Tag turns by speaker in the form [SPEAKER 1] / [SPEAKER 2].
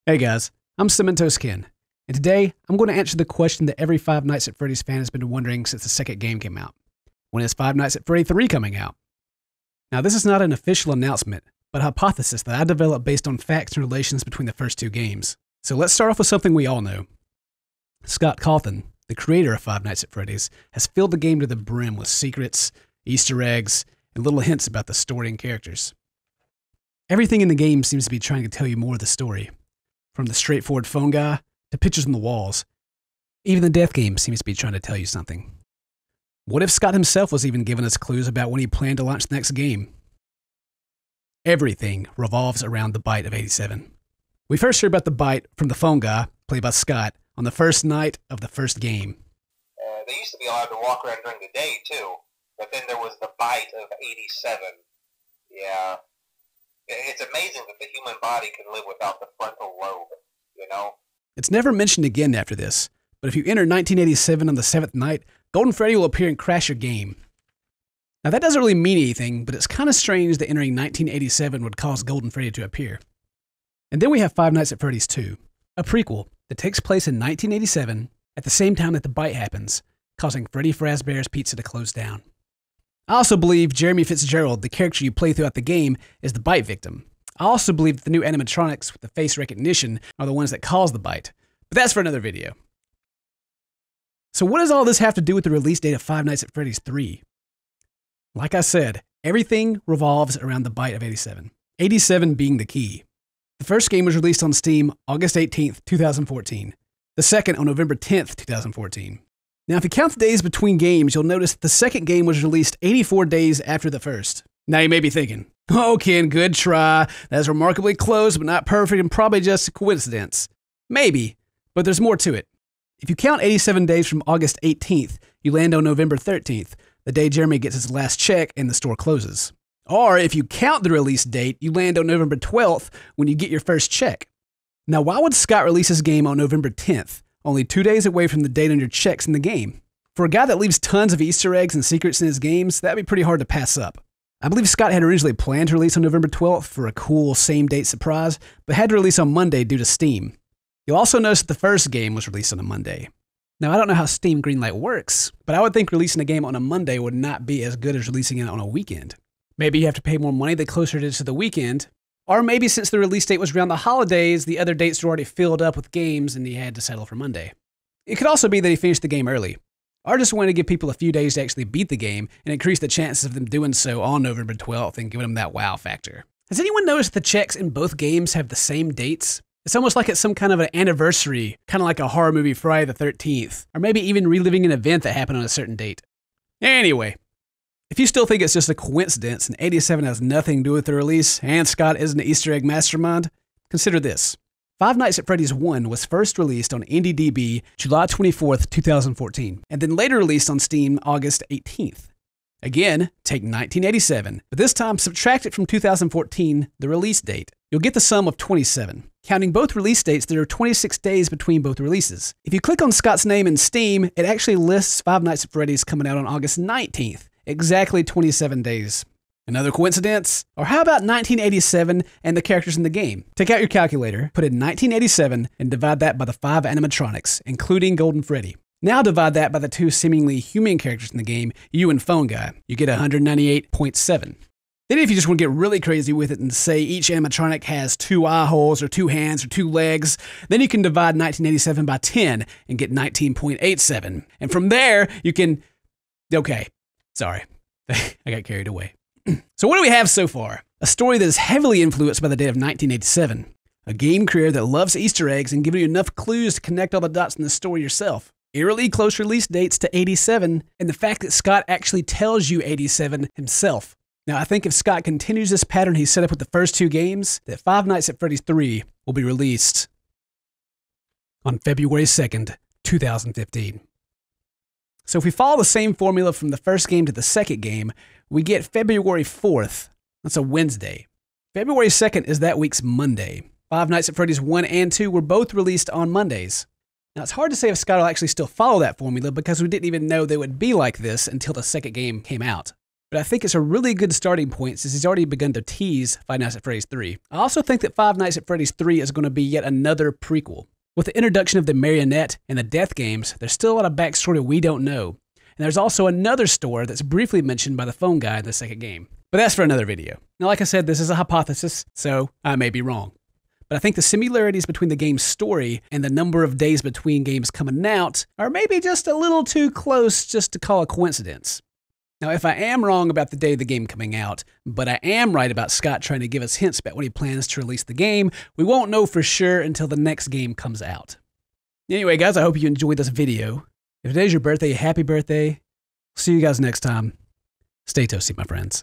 [SPEAKER 1] Hey guys, I'm CinnamonToastKen, and today I'm going to answer the question that every Five Nights at Freddy's fan has been wondering since the second game came out. When is Five Nights at Freddy 3 coming out? Now this is not an official announcement, but a hypothesis that I developed based on facts and relations between the first two games. So let's start off with something we all know. Scott Cawthon, the creator of Five Nights at Freddy's, has filled the game to the brim with secrets, Easter eggs, and little hints about the story and characters. Everything in the game seems to be trying to tell you more of the story. From the straightforward phone guy to pictures on the walls. Even the death game seems to be trying to tell you something. What if Scott himself was even giving us clues about when he planned to launch the next game? Everything revolves around the bite of 87. We first heard about the bite from the phone guy, played by Scott, on the first night of the first game.
[SPEAKER 2] They used to be allowed to walk around during the day, too. But then there was the bite of 87. Yeah. It's amazing that the human body can live without the frontal lobe, you know?
[SPEAKER 1] It's never mentioned again after this, but if you enter 1987 on the 7th night, Golden Freddy will appear and crash your game. Now that doesn't really mean anything, but it's kind of strange that entering 1987 would cause Golden Freddy to appear. And then we have Five Nights at Freddy's 2, a prequel that takes place in 1987 at the same time that the bite happens, causing Freddy Fazbear's Pizza to close down. I also believe Jeremy Fitzgerald, the character you play throughout the game, is the bite victim. I also believe that the new animatronics with the face recognition are the ones that cause the bite, but that's for another video. So what does all this have to do with the release date of Five Nights at Freddy's 3? Like I said, everything revolves around the bite of 87. 87 being the key. The first game was released on Steam August 18th, 2014. The second on November 10th, 2014. Now, if you count the days between games, you'll notice that the second game was released 84 days after the first. Now, you may be thinking, oh, Ken, good try. That's remarkably close, but not perfect, and probably just a coincidence. Maybe, but there's more to it. If you count 87 days from August 18th, you land on November 13th, the day Jeremy gets his last check and the store closes. Or if you count the release date, you land on November 12th when you get your first check. Now, why would Scott release his game on November 10th? Only 2 days away from the date on your checks in the game. For a guy that leaves tons of Easter eggs and secrets in his games, that'd be pretty hard to pass up. I believe Scott had originally planned to release on November 12th for a cool same-date surprise, but had to release on Monday due to Steam. You'll also notice that the first game was released on a Monday. Now, I don't know how Steam Greenlight works, but I would think releasing a game on a Monday would not be as good as releasing it on a weekend. Maybe you have to pay more money the closer it is to the weekend, or maybe since the release date was around the holidays, the other dates were already filled up with games and he had to settle for Monday. It could also be that he finished the game early, or just wanted to give people a few days to actually beat the game and increase the chances of them doing so on November 12th and giving them that wow factor. Has anyone noticed the checks in both games have the same dates? It's almost like it's some kind of an anniversary, kind of like a horror movie Friday the 13th, or maybe even reliving an event that happened on a certain date. Anyway. If you still think it's just a coincidence and 87 has nothing to do with the release and Scott isn't an Easter egg mastermind, consider this. Five Nights at Freddy's 1 was first released on IndieDB July 24th, 2014, and then later released on Steam August 18th. Again, take 1987, but this time subtract it from 2014, the release date. You'll get the sum of 27. Counting both release dates, there are 26 days between both releases. If you click on Scott's name in Steam, it actually lists Five Nights at Freddy's coming out on August 19th. Exactly 27 days. Another coincidence? Or how about 1987 and the characters in the game? Take out your calculator, put in 1987, and divide that by the 5 animatronics, including Golden Freddy. Now divide that by the 2 seemingly human characters in the game, you and Phone Guy. You get 198.7. Then if you just want to get really crazy with it and say each animatronic has 2 eye holes or 2 hands or 2 legs, then you can divide 1987 by 10 and get 19.87. And from there, you can... Okay. Sorry, I got carried away. So what do we have so far? A story that is heavily influenced by the date of 1987. A game creator that loves Easter eggs and giving you enough clues to connect all the dots in the story yourself. Eerily close release dates to 87, and the fact that Scott actually tells you 87 himself. Now I think if Scott continues this pattern he set up with the first 2 games, that Five Nights at Freddy's 3 will be released on February 2nd, 2015. So if we follow the same formula from the first game to the second game, we get February 4th. That's a Wednesday. February 2nd is that week's Monday. Five Nights at Freddy's 1 and 2 were both released on Mondays. Now it's hard to say if Scott will actually still follow that formula because we didn't even know they would be like this until the second game came out. But I think it's a really good starting point since he's already begun to tease Five Nights at Freddy's 3. I also think that Five Nights at Freddy's 3 is going to be yet another prequel. With the introduction of the marionette and the death games, there's still a lot of backstory we don't know. And there's also another store that's briefly mentioned by the phone guy in the second game. But that's for another video. Now, like I said, this is a hypothesis, so I may be wrong. But I think the similarities between the game's story and the number of days between games coming out are maybe just a little too close just to call a coincidence. Now, if I am wrong about the day of the game coming out, but I am right about Scott trying to give us hints about when he plans to release the game, we won't know for sure until the next game comes out. Anyway, guys, I hope you enjoyed this video. If today's your birthday, happy birthday. See you guys next time. Stay toasty, my friends.